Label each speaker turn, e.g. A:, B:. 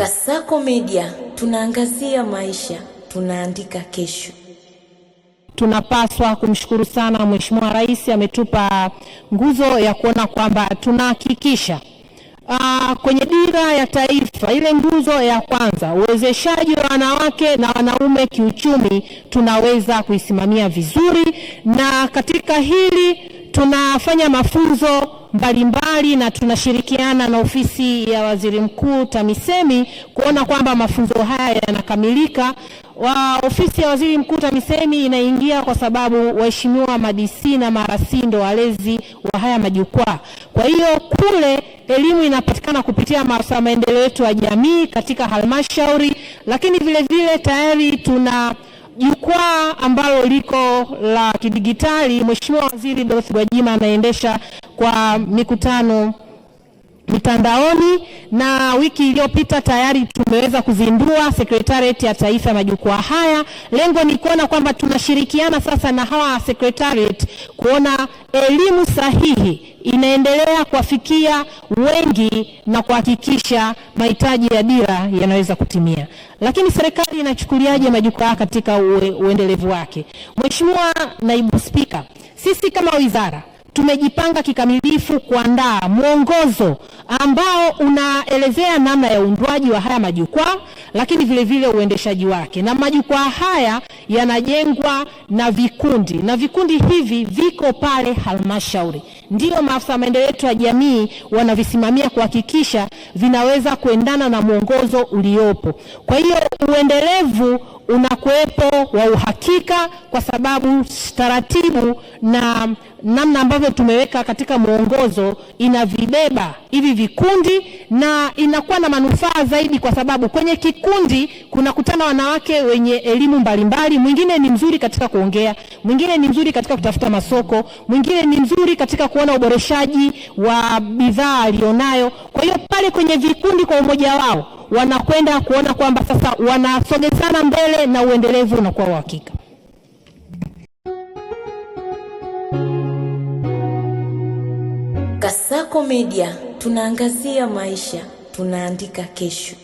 A: Kasako Media, tunaangazia maisha, tunaandika kesho.
B: Tunapaswa kumshukuru sana Mheshimiwa Rais, ametupa nguzo ya kuona kwamba tunahakikisha kwenye dira ya taifa, ile nguzo ya kwanza, uwezeshaji wa wanawake na wanaume kiuchumi, tunaweza kuisimamia vizuri. Na katika hili tunafanya mafunzo mbalimbali na tunashirikiana na ofisi ya Waziri Mkuu TAMISEMI kuona kwamba mafunzo haya yanakamilika. Ofisi ya Waziri Mkuu TAMISEMI inaingia kwa sababu waheshimiwa ma-DC na ma-RC ndo walezi wa haya majukwaa. Kwa hiyo kule elimu inapatikana kupitia maafisa maendeleo yetu ya jamii katika halmashauri, lakini vile vile tayari tuna jukwaa ambalo liko la kidigitali. Mheshimiwa Waziri Dorothy Gwajima anaendesha kwa mikutano mitandaoni, na wiki iliyopita tayari tumeweza kuzindua Secretariat ya Taifa ya majukwaa haya. Lengo ni kuona kwamba tunashirikiana sasa na hawa Secretariat kuona elimu sahihi inaendelea kuwafikia wengi na kuhakikisha mahitaji ya dira yanaweza kutimia. Lakini serikali inachukuliaje majukwaa katika uendelevu wake? Mheshimiwa Naibu Spika, sisi kama wizara tumejipanga kikamilifu kuandaa mwongozo ambao unaelezea namna ya uundwaji wa haya majukwaa, lakini vile vile uendeshaji wake. Na majukwaa haya yanajengwa na vikundi, na vikundi hivi viko pale halmashauri. Ndio maafisa maendeleo yetu ya jamii wanavisimamia kuhakikisha vinaweza kuendana na mwongozo uliopo. Kwa hiyo uendelevu unakuwepo wa uhakika, kwa sababu taratibu na namna ambavyo tumeweka katika mwongozo inavibeba hivi vikundi, na inakuwa na manufaa zaidi, kwa sababu kwenye kikundi kunakutana wanawake wenye elimu mbalimbali. Mwingine ni mzuri katika kuongea, mwingine ni mzuri katika kutafuta masoko, mwingine ni mzuri katika kuona uboreshaji wa bidhaa alionayo. Kwa hiyo pale kwenye vikundi kwa umoja wao wanakwenda kuona kwamba sasa wanasogezana mbele na uendelevu unakuwa wa hakika.
A: Kasako Media, tunaangazia maisha, tunaandika kesho.